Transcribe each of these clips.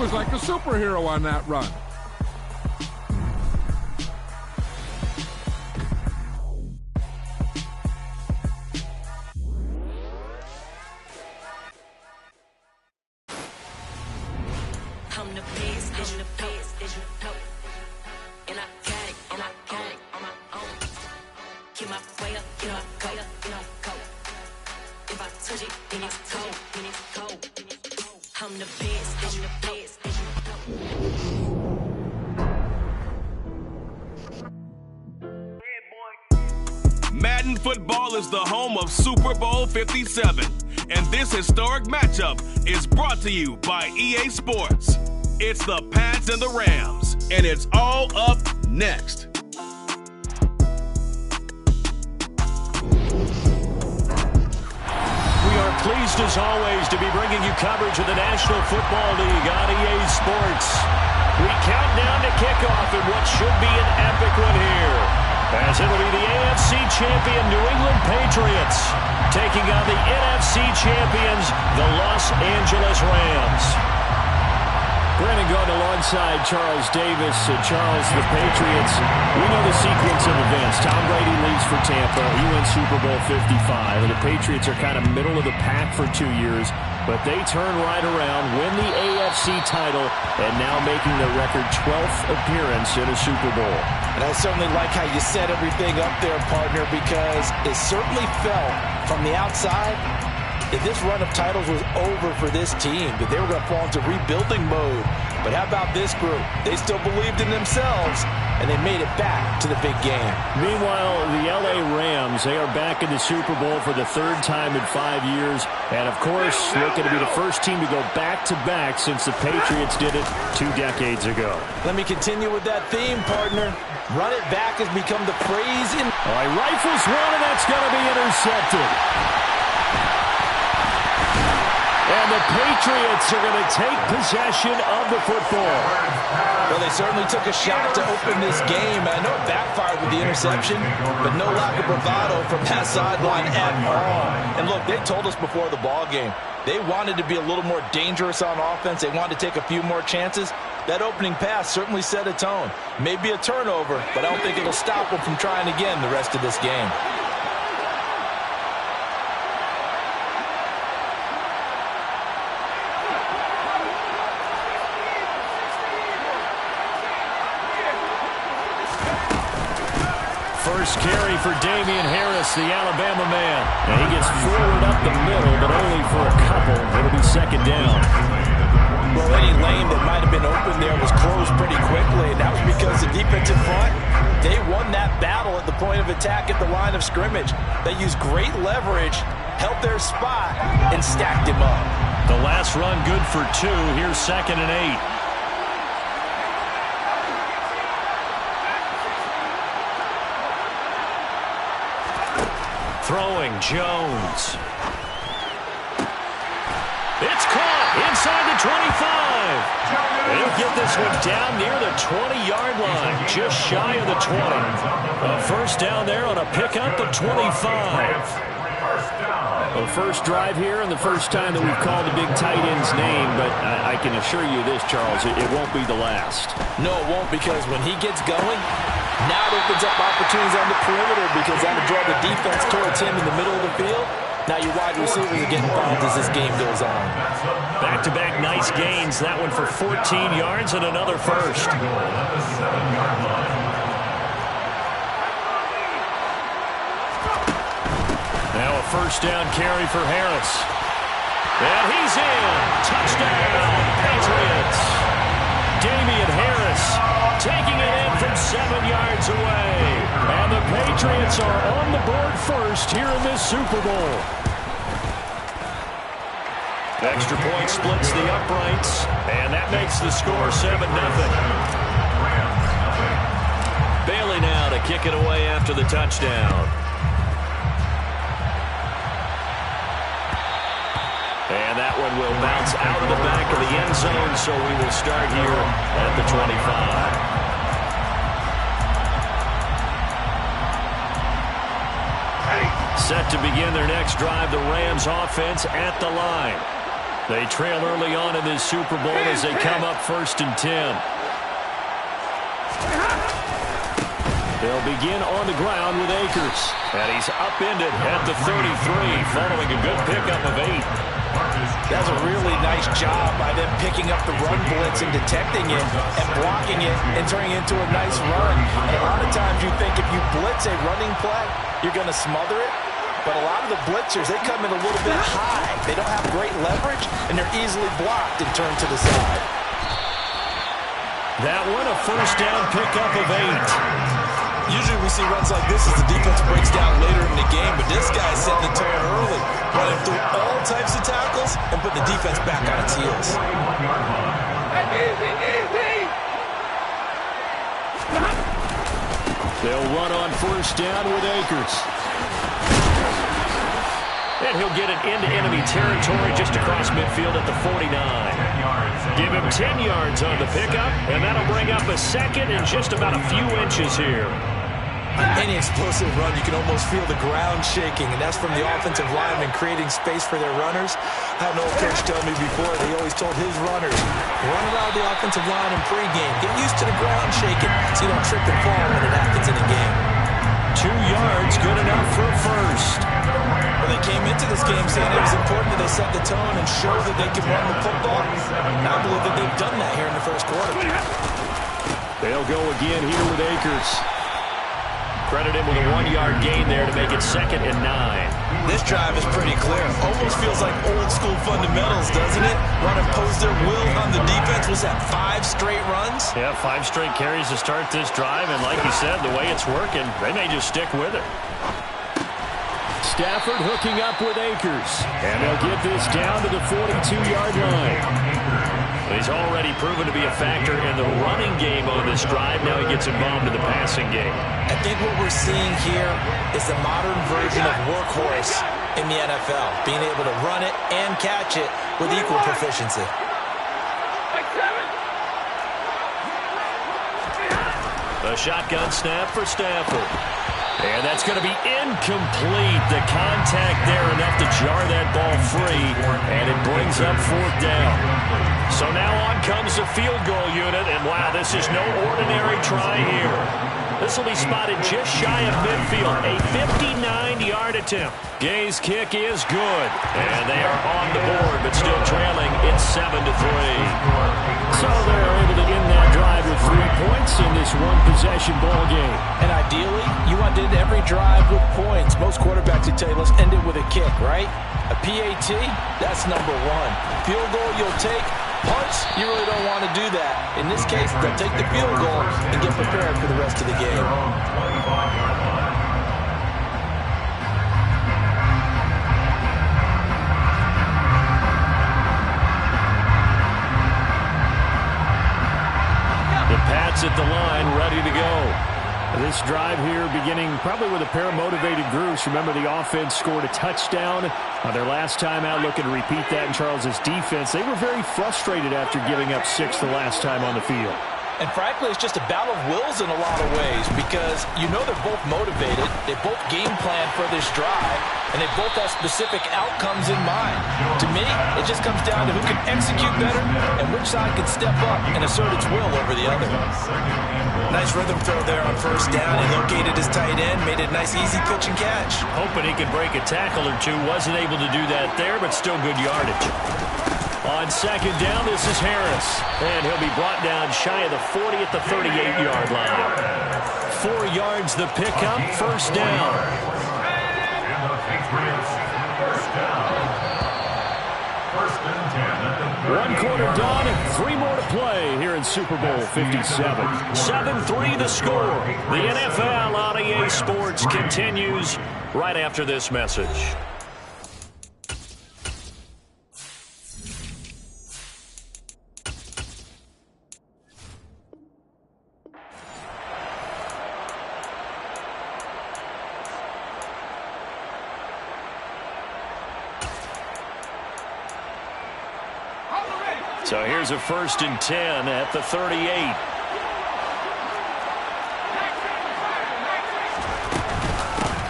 was like a superhero on that run. Madden football is the home of Super Bowl 57, and this historic matchup is brought to you by EA Sports. It's the Pats and the Rams, and it's all up next. We are pleased as always to be bringing you coverage of the National Football League on EA Sports. We count down to kickoff in what should be an epic one here, as it'll be the AFC champion New England Patriots taking on the NFC champions, the Los Angeles Rams. Brandon going alongside Charles Davis. Charles, the Patriots, we know the sequence of events. Tom Brady leaves for Tampa. He wins Super Bowl 55. And the Patriots are kind of middle of the pack for 2 years. But they turn right around, win the AFC title, and now making their record 12th appearance in a Super Bowl. And I certainly like how you set everything up there, partner, because it certainly felt from the outside that this run of titles was over for this team, that they were going to fall into rebuilding mode. But how about this group? They still believed in themselves, and they made it back to the big game. Meanwhile, the LA Rams, they are back in the Super Bowl for the third time in 5 years. And, of course, looking to be the first team to go back-to-back since the Patriots did it 2 decades ago. Let me continue with that theme, partner. Run it back has become the phrase in... All right, rifles one, and that's going to be intercepted. And the Patriots are going to take possession of the football. Well, they certainly took a shot to open this game. I know it backfired with the interception, but no lack of bravado from that sideline at all. And look, they told us before the ball game, they wanted to be a little more dangerous on offense. They wanted to take a few more chances. That opening pass certainly set a tone. Maybe a turnover, but I don't think it'll stop them from trying again the rest of this game. First carry for Damian Harris, the Alabama man. And he gets forward up the middle, but only for a couple. It'll be second down. Well, any lane that might have been open there was closed pretty quickly, and that was because the defensive front, they won that battle at the point of attack at the line of scrimmage. They used great leverage, held their spot, and stacked him up. The last run good for 2. Here's 2nd and 8. Throwing, Jones. It's caught inside the 25. They'll get this one down near the 20-yard line, just shy of the 20. A first down there on a pickup at 25. Well, first drive here and the first time that we've called the big tight end's name, but I can assure you this, Charles, it won't be the last. No, it won't, because when he gets going, now it opens up opportunities on the perimeter, because that'll draw the defense towards him in the middle of the field. Now your wide receivers are getting involved as this game goes on. Back-to-back nice gains. That one for 14 yards and another first. Now a first down carry for Harris. And he's in. Touchdown, Patriots. Damian Harris taking it in from 7 yards away. And the Patriots are on the board first here in this Super Bowl. Extra point splits the uprights, and that makes the score 7-0. Bailey now to kick it away after the touchdown. And that one will bounce out of the back of the end zone, so we will start here at the 25. Set to begin their next drive, the Rams offense at the line. They trail early on in this Super Bowl as they come up 1st and 10. They'll begin on the ground with Akers. And he's upended at the 33, following a good pickup of 8. That's a really nice job by them picking up the run blitz and detecting it and blocking it and turning it into a nice run. And a lot of times you think if you blitz a running play, you're going to smother it. But a lot of the blitzers, they come in a little bit high. They don't have great leverage, and they're easily blocked and turned to the side. That one, a 1st down pickup of 8. Usually we see runs like this as the defense breaks down later in the game, but this guy's setting the tone early, running through all types of tackles and putting the defense back on its heels. They'll run on 1st down with Akers. And he'll get it into enemy territory just across midfield at the 49. Give him 10 yards on the pickup, and that'll bring up a 2nd and just about a few inches here. On any explosive run, you can almost feel the ground shaking, and that's from the offensive linemen creating space for their runners. I had an old coach tell me before, they always told his runners, run around the offensive line in pregame. Get used to the ground shaking so you don't trip and fall when it happens in the game. 2 yards, good enough for a 1st. Well, they came into this game saying it was important that they set the tone and show that they can run the football. And I believe that they've done that here in the 1st quarter. They'll go again here with Akers. Credit him with a 1-yard gain there to make it 2nd and 9. This drive is pretty clear. Almost feels like old school fundamentals, doesn't it? Run impose their will on the defense. Was that 5 straight runs? Yeah, 5 straight carries to start this drive. And like you said, the way it's working, they may just stick with it. Stafford hooking up with Akers. And they'll get this down to the 42-yard line. He's already proven to be a factor in the running game on this drive. Now he gets involved in the passing game. I think what we're seeing here is the modern version of workhorse in the NFL, being able to run it and catch it with equal proficiency. A shotgun snap for Stafford. And that's going to be incomplete. The contact there enough to jar that ball free, and it brings up 4th down. So now on comes the field goal unit, and wow, this is no ordinary try here. This will be spotted just shy of midfield, a 59-yard attempt. Gay's kick is good, and they are on the board, but still trailing. It's 7-3. So they're able to end that drive with 3 points in this one-possession ball game. And ideally, you want to end every drive with points. Most quarterbacks would tell you, let's end it with a kick, right? A PAT, that's number 1. Field goal you'll take. Punts, you really don't want to do that. In this case, they'll take the field goal and get prepared for the rest of the game. The Pats at the line, ready to go. This drive here beginning probably with a pair of motivated groups. Remember, the offense scored a touchdown on their last time out. Looking to repeat that in Charles's defense. They were very frustrated after giving up 6 the last time on the field. And frankly, it's just a battle of wills in a lot of ways because you know they're both motivated. They both game plan for this drive, and they both have specific outcomes in mind. To me, it just comes down to who can execute better and which side can step up and assert its will over the other. Nice rhythm throw there on 1st down. He located his tight end, made it a nice easy pitch and catch. Hoping he could break a tackle or two. Wasn't able to do that there, but still good yardage. On 2nd down, this is Harris. And he'll be brought down shy of the 40 at the 38-yard line. 4 yards the pickup, 1st down. One quarter done, 3 more to play here in Super Bowl 57. 7-3 the score. The NFL on EA Sports continues right after this message. So here's a 1st and 10 at the 38.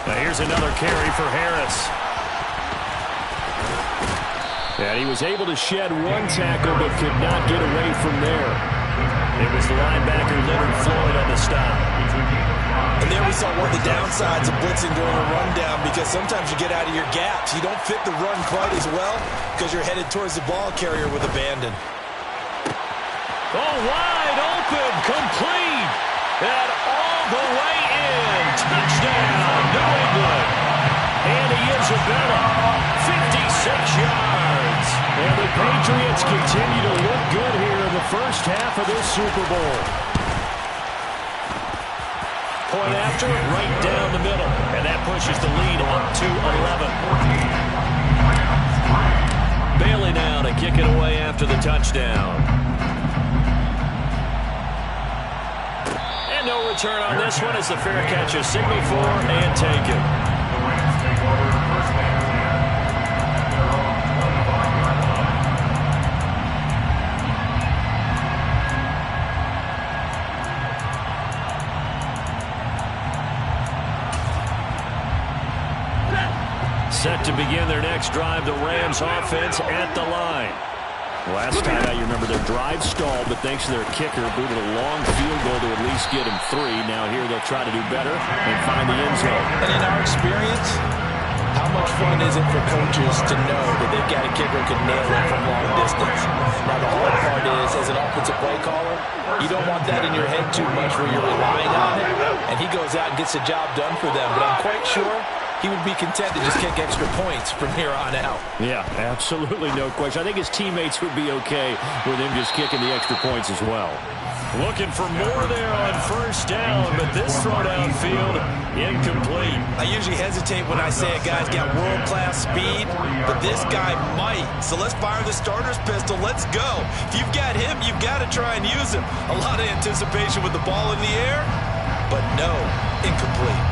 Now here's another carry for Harris. And he was able to shed one tackle but could not get away from there. It was the linebacker Leonard Floyd on the stop. And there we saw one of the downsides of blitzing during a rundown, because sometimes you get out of your gaps. You don't fit the run quite as well because you're headed towards the ball carrier with abandon. Oh, wide open, complete, and all the way in. Touchdown, New England. And he is Isabella, 56 yards. And the Patriots continue to look good here in the first half of this Super Bowl. Point after, right down the middle. And that pushes the lead up to 11. Bailey now to kick it away after the touchdown. And no return on this one as the fair catch is signaled for and taken. Set to begin their next drive, the Rams offense at the line. Last time out, you remember their drive stalled, but thanks to their kicker, booted a long field goal to at least get him 3. Now here they'll try to do better and find the end zone. And in our experience, how much fun is it for coaches to know that they've got a kicker who can nail it from long distance? Now the hard part is, as an offensive play caller, you don't want that in your head too much where you're relying on it, and he goes out and gets the job done for them. But I'm quite sure he would be content to just kick extra points from here on out. Yeah, absolutely no question. I think his teammates would be okay with him just kicking the extra points as well. Looking for more there on first down, but this throw downfield, incomplete. I usually hesitate when I say a guy's got world-class speed, but this guy might. So let's fire the starter's pistol. Let's go. If you've got him, you've got to try and use him. A lot of anticipation with the ball in the air, but no, incomplete.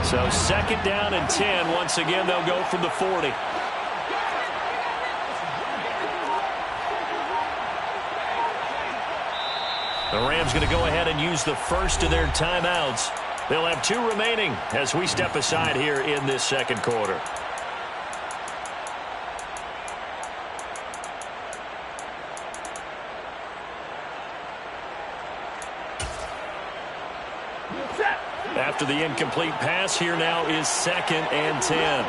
So second down and 10. Once again, they'll go from the 40. The Rams going to go ahead and use the first of their timeouts. They'll have 2 remaining as we step aside here in this second quarter. After the incomplete pass, here now is second and 10.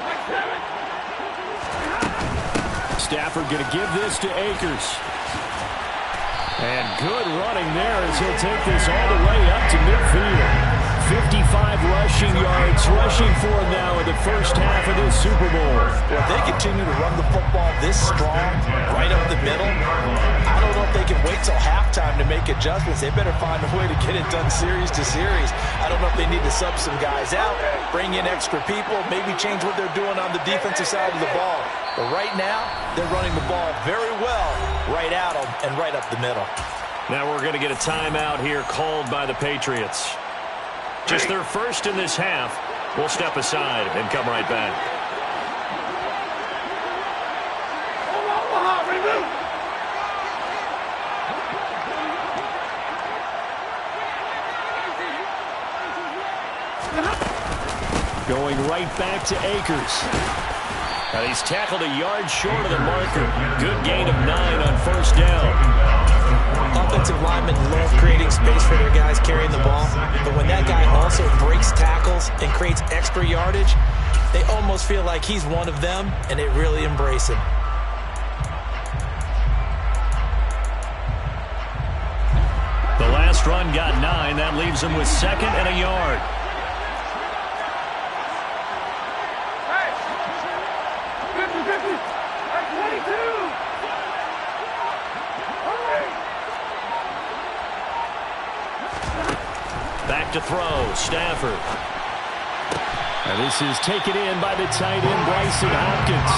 Stafford going to give this to Akers. And good running there as he'll take this all the way up to midfield. 55 rushing yards, rushing for him now in the first half of this Super Bowl. Well, if they continue to run the football this strong, right up the middle, I don't know if they can wait till halftime to make adjustments. They better find a way to get it done series to series. I don't know if they need to sub some guys out, bring in extra people, maybe change what they're doing on the defensive side of the ball. But right now, they're running the ball very well right at them and right up the middle. Now we're going to get a timeout here called by the Patriots. Just their first in this half. We'll step aside and come right back. Going right back to Akers. Now he's tackled a yard short of the marker. Good gain of 9 on first down. Offensive linemen love creating space for their guys carrying the ball, but when that guy also breaks tackles and creates extra yardage, they almost feel like he's one of them, and they really embrace him. The last run got 9. That leaves him with second and a yard. Back to throw, Stafford. And this is taken in by the tight end, Bryson Hopkins.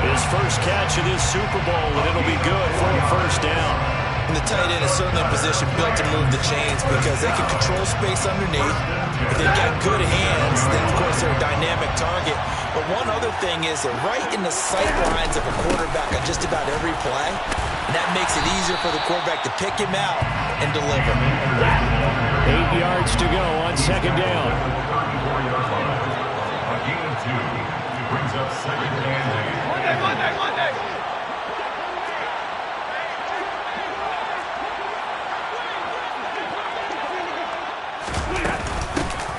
His first catch of this Super Bowl, and it'll be good for a first down. And the tight end is certainly a position built to move the chains because they can control space underneath. If they've got good hands, then, of course, they're a dynamic target. But one other thing is they're right in the sight lines of a quarterback on just about every play. And that makes it easier for the quarterback to pick him out and deliver. 8 yards to go on second down. Brings up second and Monday.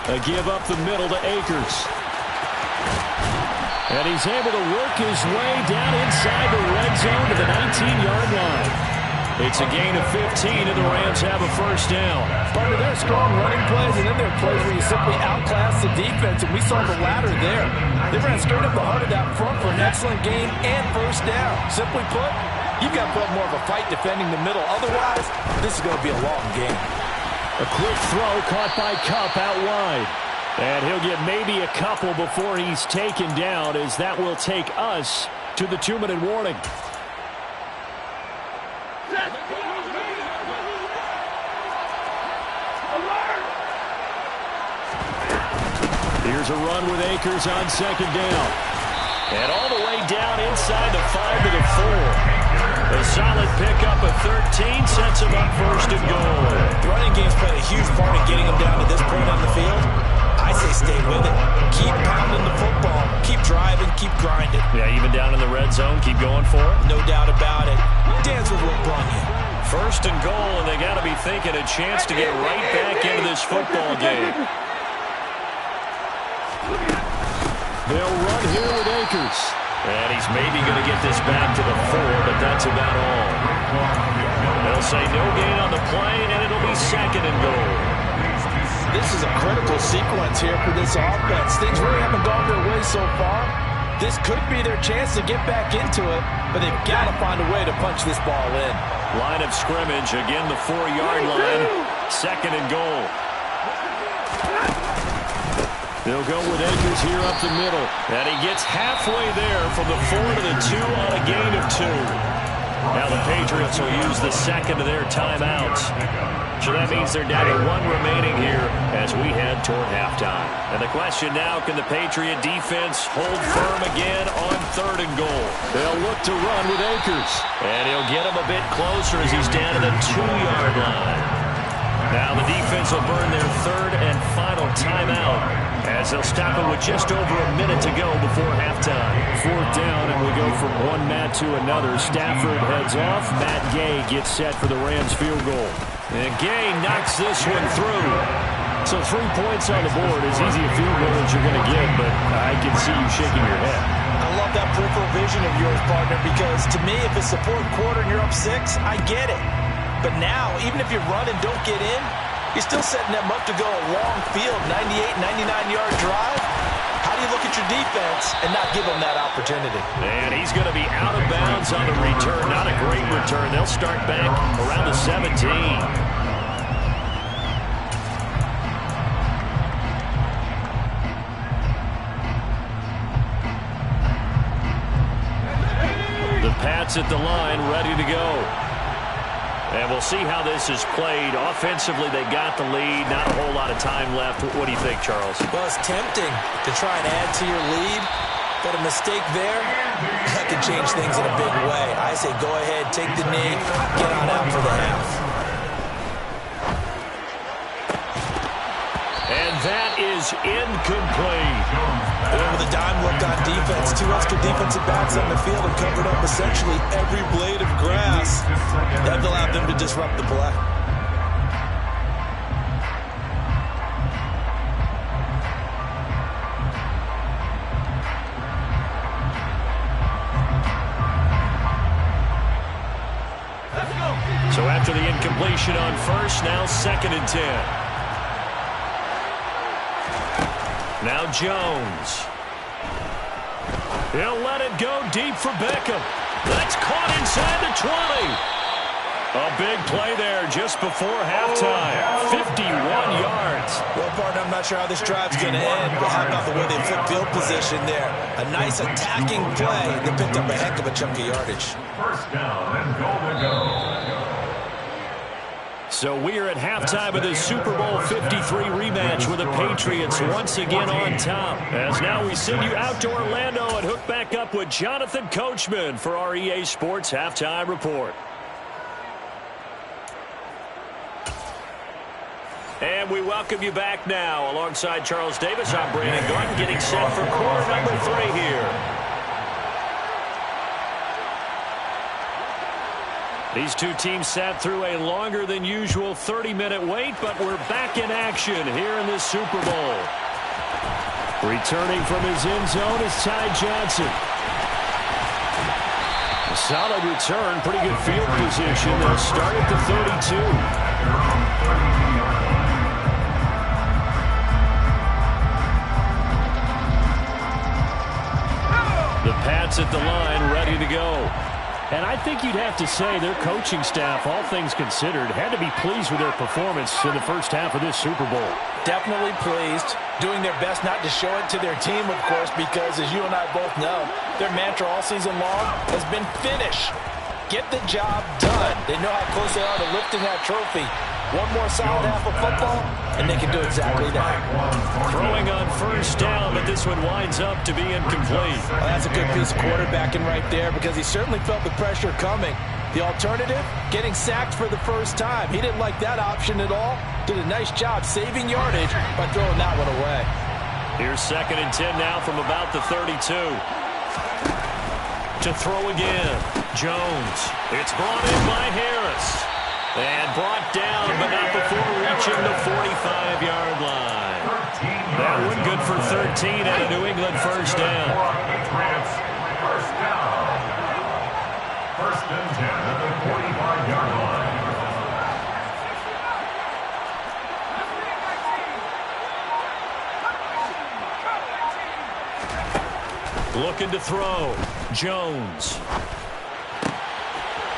A give up the middle to Akers. And he's able to work his way down inside the red zone to the 19-yard line. It's a gain of 15, and the Rams have a first down. Partner, there are strong running plays, and then there are plays where you simply outclass the defense, and we saw the latter there. They ran straight up the heart of that front for an excellent gain and first down. Simply put, you've got to put up more of a fight defending the middle. Otherwise, this is going to be a long game. A quick throw caught by Kupp out wide. And he'll get maybe a couple before he's taken down, as that will take us to the 2-minute warning. Here's a run with Akers on second down. And all the way down inside the 5 to the 4. A solid pickup of 13 sets him up first and goal. The running game's played a huge part in getting him down to this point on the field. I say stay with it. Keep pounding the football. Keep driving. Keep grinding. Yeah, even down in the red zone, keep going for it. No doubt about it. Dance with what brung you. First and goal, and they got to be thinking a chance to get right back into this football game. They'll run here with Akers. And he's maybe going to get this back to the 4, but that's about all. They'll say no gain on the play, and it'll be second and goal. This is a critical sequence here for this offense. Things really haven't gone their way so far. This could be their chance to get back into it, but they've got to find a way to punch this ball in. Line of scrimmage, again the 4-yard line. Second and goal. They'll go with Akers here up the middle. And he gets halfway there from the 4 to the 2 on a gain of 2. Now the Patriots will use the second of their timeouts. So that means they're down to 1 remaining here as we head toward halftime. And the question now, can the Patriot defense hold firm again on third and goal? They'll look to run with Akers. And he'll get him a bit closer as he's down to the 2-yard line. Now the defense will burn their third and final timeout as they'll stop it with just over a minute to go before halftime. Fourth down, and we go from one Matt to another. Stafford heads off. Matt Gay gets set for the Rams field goal. And Gay knocks this one through. So 3 points on the board is easy a field goal as you're going to get, but I can see you shaking your head. I love that peripheral vision of yours, partner, because to me, if it's the fourth quarter and you're up 6, I get it. But now, even if you run and don't get in, you're still setting them up to go a long field, 98, 99-yard drive. How do you look at your defense and not give them that opportunity? And he's going to be out of bounds on the return. Not a great return. They'll start back around the 17. The Pats at the line, ready to go. And we'll see how this is played. Offensively, they got the lead. Not a whole lot of time left. What do you think, Charles? Well, it's tempting to try and add to your lead, but a mistake there, that could change things in a big way. I say go ahead, take the knee, get on out for the half. And that is incomplete. And with a dime look on defense, 2 extra defensive backs on the field and covered up essentially every blade of grass. That allowed them to disrupt the play. So after the incompletion on first, now second and 10. Now Jones. He'll let it go deep for Beckham. That's caught inside the 20. A big play there just before halftime. 51 yards. Well, partner, I'm not sure how this drive's going to end, but how about the way they flip field position there? A nice attacking play that picked up a heck of a chunk of yardage. First down and goal to go. So we are at halftime of the Super Bowl 53 rematch with the Patriots once again on top. As now we send you out to Orlando and hook back up with Jonathan Coachman for our EA Sports Halftime Report. And And we welcome you back now. Alongside Charles Davis, I'm Brandon Gordon, getting set for quarter number 3 here. These two teams sat through a longer than usual 30-minute wait, but we're back in action here in this Super Bowl. Returning from his end zone is Ty Johnson. A solid return, pretty good field position. They'll start at the 32. The Pats at the line, ready to go. And I think you'd have to say their coaching staff, all things considered, had to be pleased with their performance in the first half of this Super Bowl. Definitely pleased, doing their best not to show it to their team, of course, because as you and I both know, their mantra all season long has been finish. Get the job done. They know how close they are to lifting that trophy. One more solid half of football, and they can do exactly that. Throwing on first down, but this one winds up to be incomplete. Well, that's a good piece of quarterbacking right there because he certainly felt the pressure coming. The alternative, getting sacked for the first time. He didn't like that option at all. Did a nice job saving yardage by throwing that one away. Here's 2nd and 10 now from about the 32. To throw again, Jones. It's brought in by Harris. And brought down, but not before reaching the 45-yard line. That one good for 13 and a New England first down. First down. 1st and 10 at the 45-yard line. Looking to throw. Jones.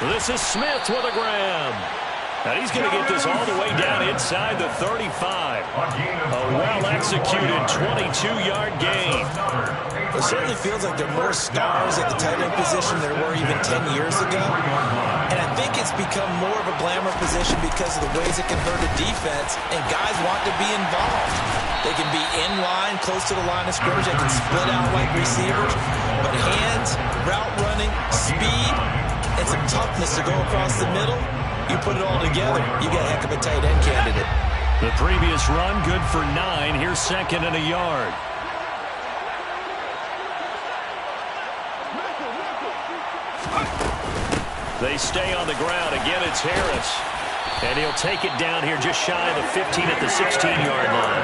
This is Smith with a grab. And he's going to get this all the way down inside the 35. A well-executed 22-yard gain. It certainly feels like there are more stars at the tight end position than there were even 10 years ago. And I think it's become more of a glamour position because of the ways it can hurt a defense, and guys want to be involved. They can be in line, close to the line of scrimmage. They can split out like receivers. But hands, route running, speed, and some toughness to go across the middle, you put it all together, you get a heck of a tight end candidate. The previous run, good for 9. Here's 2nd and a yard. They stay on the ground. Again, it's Harris. And he'll take it down here just shy of the 15 at the 16-yard line.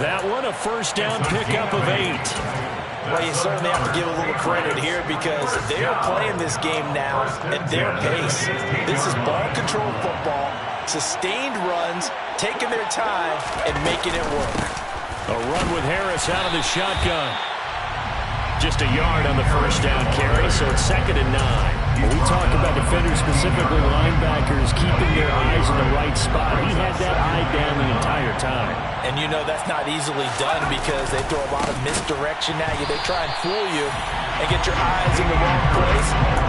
That one, a first down pickup of 8. Well, you certainly have to give a little credit here because they're playing this game now at their pace. This is ball control football, sustained runs, taking their time, and making it work. A run with Harris out of the shotgun. Just a yard on the first down carry, so it's 2nd and 9. When we talk about defenders, specifically linebackers, keeping their eyes in the right spot, he had that eye down the entire time. And you know that's not easily done because they throw a lot of misdirection at you. They try and fool you and get your eyes in the wrong place.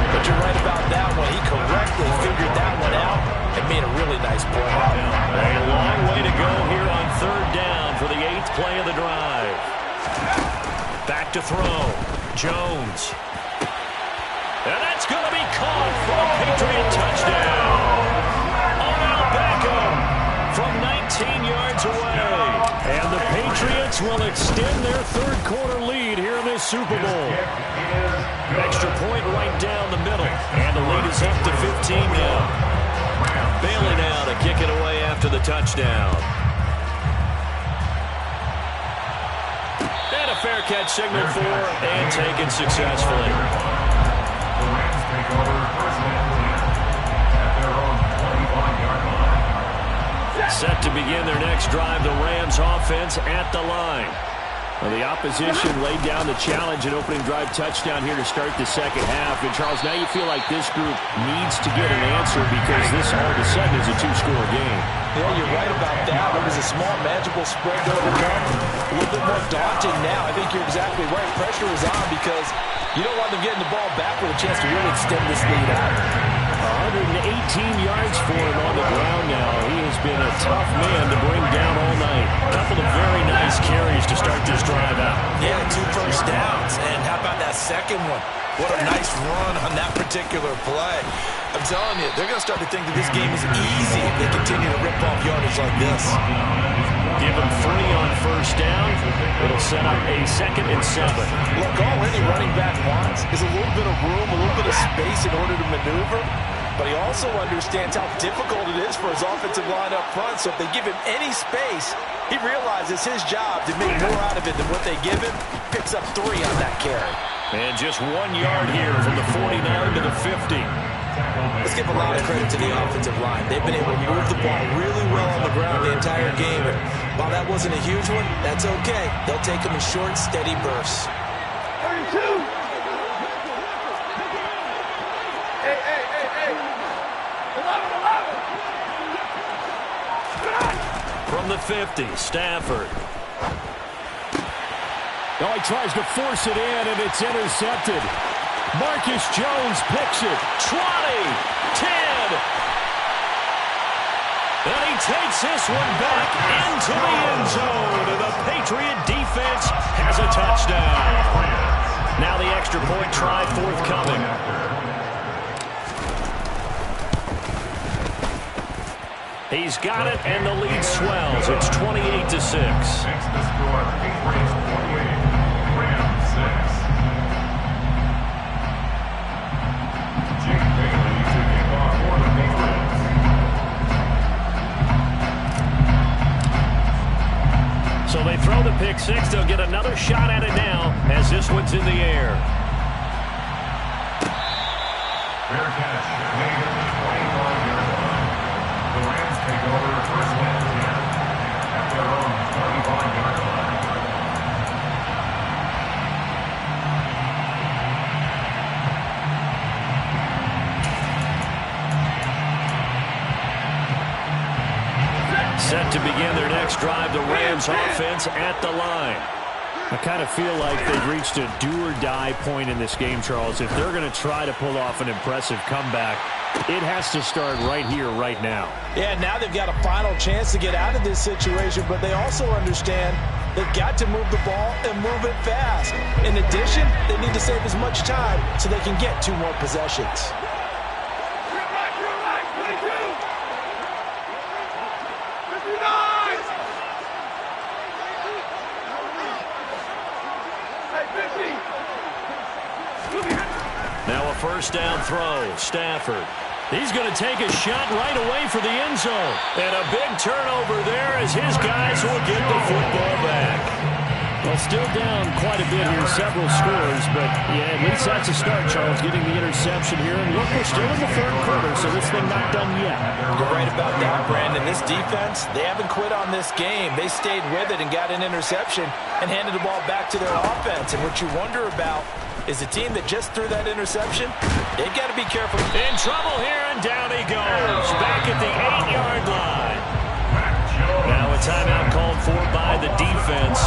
But you're right about that one. He correctly figured that one out and made a really nice play. A long way to go here on 3rd down for the 8th play of the drive. Back to throw. Jones. And that's going to be caught for a Patriot touchdown. Odell Beckham from 19 yards away. And the Patriots will extend their 3rd quarter lead here in this Super Bowl. Extra point right down the middle. And the lead is up to 15 now. Bailey now to kick it away after the touchdown. And a fair catch signaled for and taken successfully. Set to begin their next drive, the Rams offense at the line. Well, the opposition laid down the challenge and opening drive touchdown here to start the 2nd half. And, Charles, now you feel like this group needs to get an answer because this all of a sudden is a 2-score game. Yeah, you're right about that. It was a small, manageable spread to overcome. A little bit more daunting now. I think you're exactly right. Pressure is on because you don't want them getting the ball back with a chance to really extend this lead out. 118 yards for him on the ground now. He has been a tough man to bring down all night. A couple of very nice carries to start this drive out. Yeah, 2 first downs. And how about that second one? What a nice run on that particular play. I'm telling you, they're going to start to think that this game is easy if they continue to rip off yardage like this. Give them 3 on first down. It'll set up a 2nd and 7. Look, all any running back wants is a little bit of room, a little bit of space in order to maneuver. But he also understands how difficult it is for his offensive line up front. So if they give him any space, he realizes his job to make more out of it than what they give him. Picks up 3 on that carry. And just 1 yard here from the 49 to the 50. Let's give a lot of credit to the offensive line. They've been able to move the ball really well on the ground the entire game. And while that wasn't a huge one, that's okay. They'll take them in short, steady bursts. 32. Hey. 11. From the 50, Stafford. Oh, he tries to force it in, and it's intercepted. Marcus Jones picks it. 20, 10. And he takes this one back into the end zone. And the Patriot defense has a touchdown. Now the extra point try forthcoming. He's got it, and the lead swells. It's 28 to 6. Next to score, Patriots 28, Rams 6. Jake Bailey to kick off for the Patriots. So they throw the pick 6. They'll get another shot at it now as this one's in the air. Fair catch, made at the 25-yard line. The Rams take over first and 10 at their own 25-yard line. Set to begin their next drive, the Rams offense at the line. I kind of feel like they've reached a do-or-die point in this game, Charles. If they're going to try to pull off an impressive comeback, it has to start right here, right now. Yeah, now they've got a final chance to get out of this situation, but they also understand they've got to move the ball and move it fast. In addition, they need to save as much time so they can get 2 more possessions. Now a first down throw. Stafford. He's going to take a shot right away for the end zone. And a big turnover there as his guys will get the football back. Well, still down quite a bit here, several scores, but yeah, at least that's a start, Charles, getting the interception here. And look, we're still in the 3rd quarter, so this thing not done yet. You're right about that, Brandon. This defense, they haven't quit on this game. They stayed with it and got an interception and handed the ball back to their offense. And what you wonder about is the team that just threw that interception, they've got to be careful. In trouble here, and down he goes. Back at the 8-yard line. Now a timeout called for by the defense.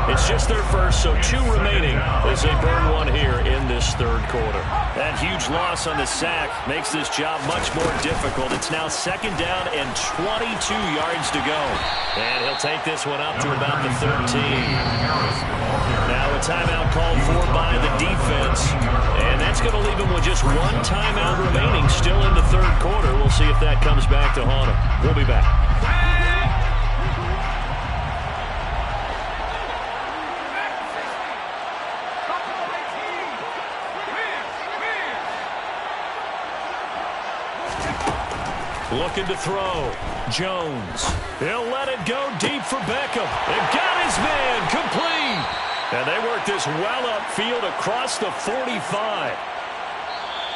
It's just their first, so 2 remaining as they burn 1 here in this 3rd quarter. That huge loss on the sack makes this job much more difficult. It's now 2nd down and 22 yards to go. And he'll take this one up to about the 13. Now a timeout called for by the defense. And that's going to leave him with just 1 timeout remaining still in the 3rd quarter. We'll see if that comes back to haunt him. We'll be back. Looking to throw. Jones. He'll let it go deep for Beckham. And got his man complete. And they work this well upfield across the 45.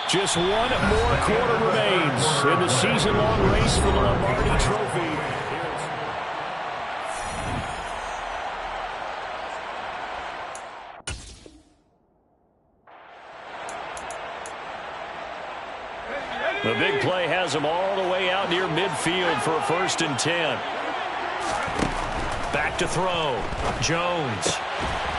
Just 1 more quarter remains in the season-long race for the Lombardi Trophy. The big play has him all the way out near midfield for a 1st and 10. Back to throw. Jones.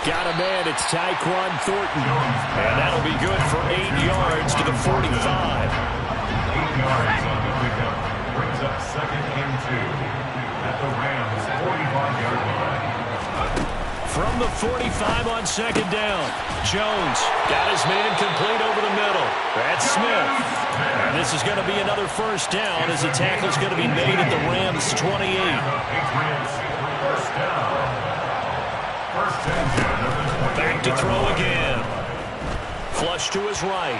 Got a man. It's Tyquan Thornton. And that'll be good for 8 yards to the 45. 8 yards on the pickup. Brings up 2nd and 2 at the Rams' 45-yard line. From the 45 on second down. Jones got his man complete over the middle. That's Smith. And this is going to be another first down as the tackle's going to be made at the Rams' 28. Back to throw again. Flush to his right.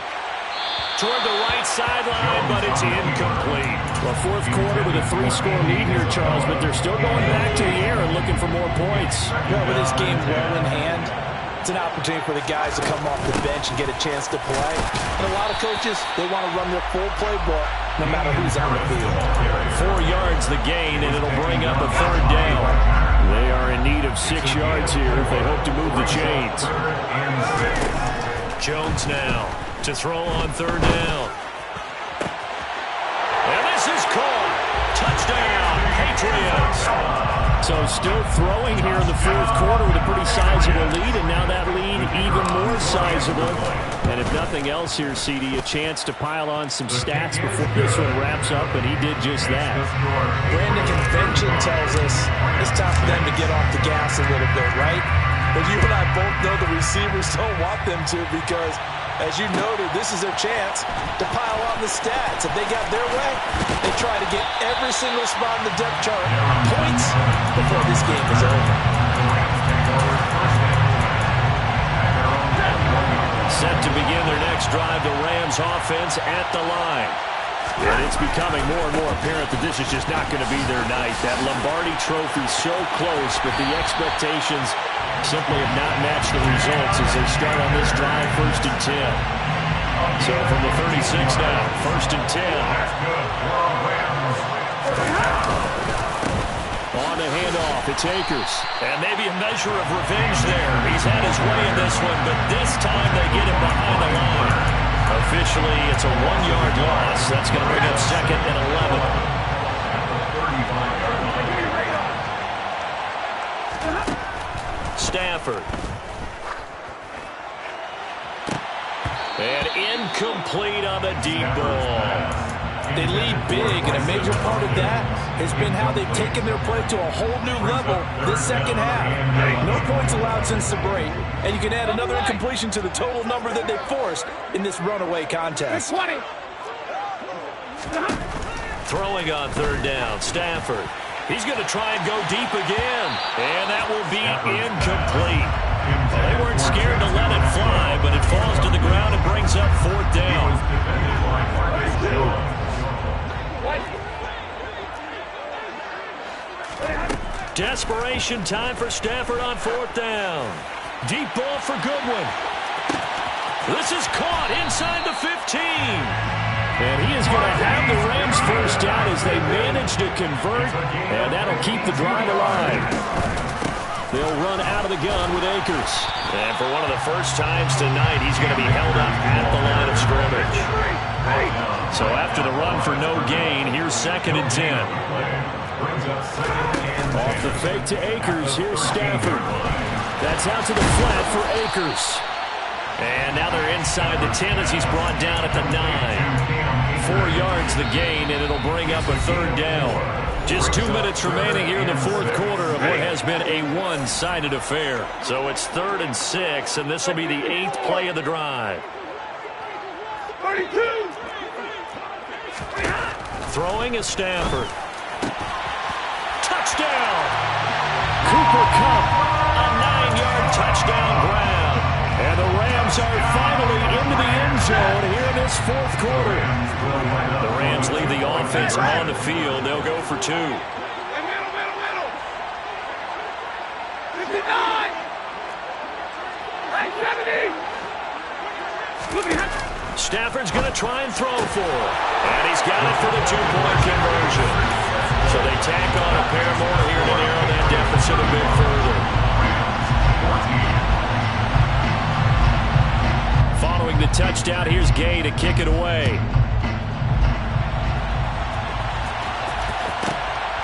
Toward the right sideline, but it's incomplete. Well, fourth quarter with a 3-score lead here, Charles, but they're still going back to the air and looking for more points. Well, with this game well in hand, it's an opportunity for the guys to come off the bench and get a chance to play. And a lot of coaches, they want to run their full playbook no matter who's on the field. 4 yards the gain, and it'll bring up a third down. They are in need of 6 yards here if they hope to move the chains. Jones now to throw on third down. And this is caught. Touchdown, Patriots. So still throwing here in the fourth quarter with a pretty sizable lead, and now that lead even more sizable. And if nothing else here, CD, a chance to pile on some stats before this one wraps up, and he did just that. Brandon, convention tells us it's time for them to get off the gas a little bit, right? But you and I both know the receivers don't want them to because, as you noted, this is their chance to pile on the stats. If they got their way, they try to get every single spot in the depth chart points before this game is over. Set to begin their next drive, the Rams offense at the line. And it's becoming more and more apparent that this is just not going to be their night. That Lombardi trophy so close, but the expectations simply have not matched the results as they start on this drive, 1st and 10. So from the 36 now, 1st and 10. On the handoff, it's Akers. And maybe a measure of revenge there. He's had his way in this one, but this time they get him behind the line. Officially, it's a 1-yard loss. That's going to bring up 2nd and 11. Stafford. And incomplete on the deep ball. They lead big, and a major part of that has been how they've taken their play to a whole new level this second half. No points allowed since the break, and you can add another incompletion to the total number that they forced in this runaway contest. Throwing on third down, Stafford. He's going to try and go deep again, and that will be incomplete. Well, they weren't scared to let it fly, but it falls to the ground and brings up 4th down. Desperation time for Stafford on 4th down. Deep ball for Goodwin. This is caught inside the 15. And he is going to have the Rams first down as they manage to convert, and that'll keep the drive alive. They'll run out of the gun with Akers. And for one of the first times tonight, he's going to be held up at the line of scrimmage. So after the run for no gain, here's 2nd and 10. Off the fake to Akers, here's Stafford. That's out to the flat for Akers. And now they're inside the 10 as he's brought down at the 9. 4 yards the gain, and it'll bring up a 3rd down. Just 2 minutes remaining here in the fourth quarter of what has been a one-sided affair. So it's 3rd and 6, and this will be the 8th play of the drive. 32. Throwing is Stafford. Touchdown! Cooper Kupp. A 9-yard touchdown grab. And the Rams are finally into the end zone here in this fourth quarter. The Rams leave the offense on the field. They'll go for 2. Middle. 59. 70. Stafford's going to try and throw for it. And he's got it for the 2-point conversion. So they tack on a pair more here to narrow that deficit a bit further. Following the touchdown, here's Gay to kick it away.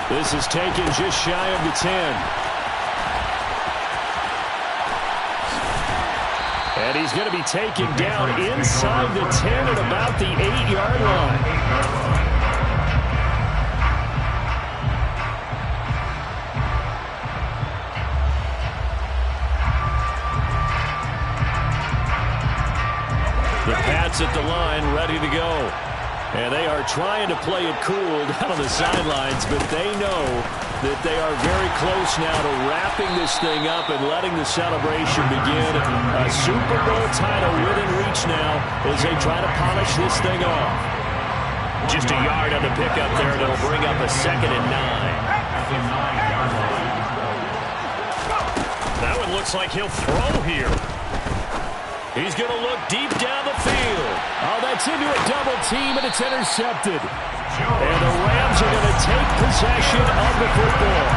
This is taken just shy of the 10. And he's going to be taken down inside the 10 at about the 8-yard line. Pats at the line, ready to go. And they are trying to play it cool down on the sidelines, but they know that they are very close now to wrapping this thing up and letting the celebration begin. A Super Bowl title within reach now as they try to polish this thing off. Just a yard on the pickup there, and it'll bring up a 2nd and 9. That one looks like he'll throw here. He's going to look deep down the field. Oh, that's into a double team, and it's intercepted. And the Rams are going to take possession of the football.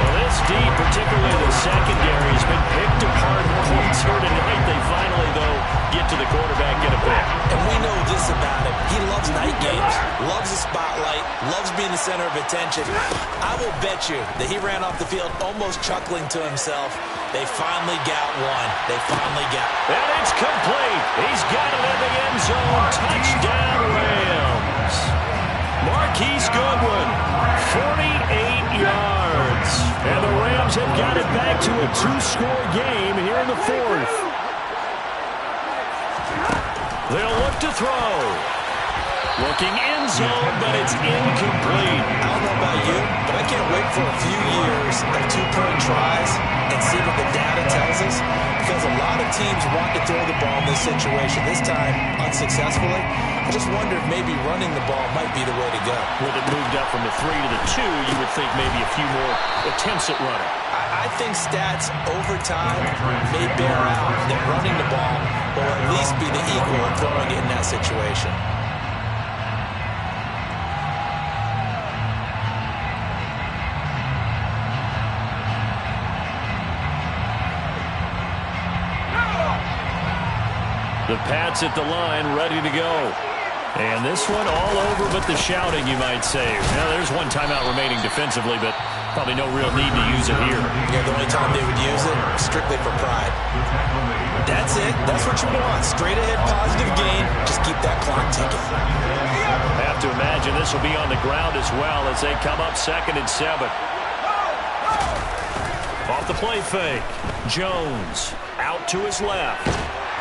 Well, this deep, particularly the secondary, has been picked apart points here tonight. They finally, though, get to the quarterback, get a pick. And we know this about him. He loves night games, loves the spotlight, loves being the center of attention. I will bet you that he ran off the field almost chuckling to himself. They finally got one. They finally got one. And it's complete. He's got it in the end zone. Touchdown, Rams. Marquise Goodwin, 48 yards. And the Rams have got it back to a 2-score game here in the 4th. They'll look to throw. Looking end zone, but it's incomplete. I don't know about you, but I can't wait for a few years of 2-point tries and see what the data tells us, because a lot of teams want to throw the ball in this situation, this time unsuccessfully. I just wonder if maybe running the ball might be the way to go. With it moved up from the 3 to the 2, you would think maybe a few more attempts at running. I think stats over time may bear out that running the ball will at least be the equal of throwing it in that situation. The Pats at the line, ready to go. And this one all over but the shouting, you might say. Now, there's one timeout remaining defensively, but probably no real need to use it here. Yeah, the only time they would use it, strictly for pride. That's it. That's what you want. Straight ahead, positive gain. Just keep that clock ticking. I have to imagine this will be on the ground as well as they come up 2nd and 7. Off the play fake. Jones out to his left.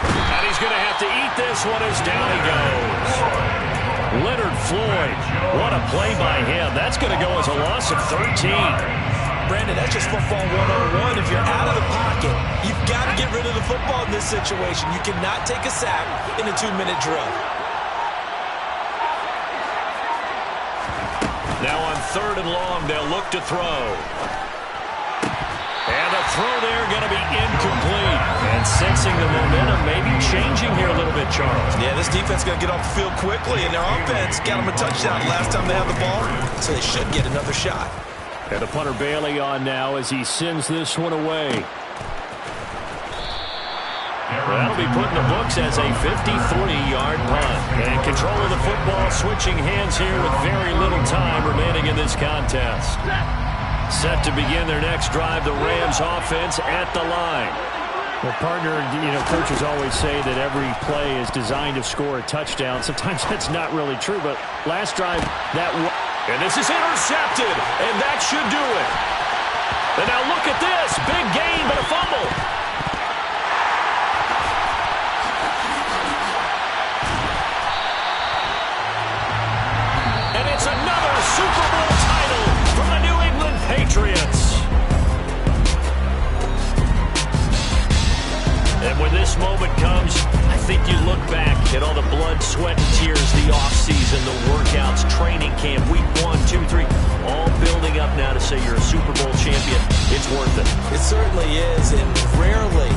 And he's going to have to eat this one as down he goes. Leonard Floyd, what a play by him. That's going to go as a loss of 13. Brandon, that's just football 101. If you're out of the pocket, you've got to get rid of the football in this situation. You cannot take a sack in a 2-minute drill. Now on 3rd and long, they'll look to throw. And the throw there going to be incomplete. And sensing the momentum maybe changing here a little bit, Charles. Yeah, this defense is going to get off the field quickly, and their offense got them a touchdown last time they had the ball, so they should get another shot. And the punter Bailey on now as he sends this one away. That'll be put in the books as a 53-yard punt. And control of the football switching hands here with very little time remaining in this contest. Set to begin their next drive, the Rams offense at the line. Well, partner, coaches always say that every play is designed to score a touchdown. Sometimes that's not really true, but last drive, and this is intercepted, and that should do it. And now look at this, big gain, but a fumble. And it's another Super Bowl title from the New England Patriots. And when this moment comes, I think you look back at all the blood, sweat, and tears, the offseason, the workouts, training camp, week 1, 2, 3, all building up now to say you're a Super Bowl champion. It's worth it. It certainly is, and rarely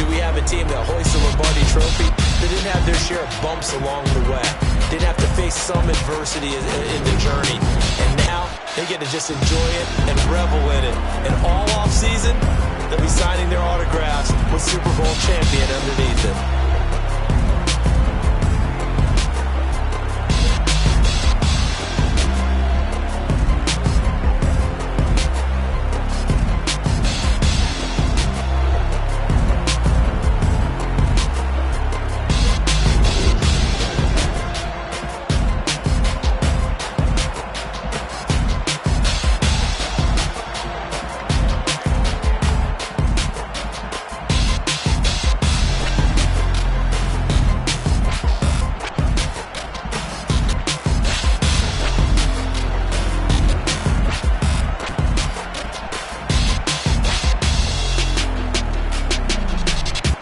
do we have a team that hoists the Lombardi Trophy that didn't have their share of bumps along the way. Didn't have to face some adversity in the journey. And now they get to just enjoy it and revel in it. And all offseason, they'll be signing their autographs with Super Bowl champion underneath it.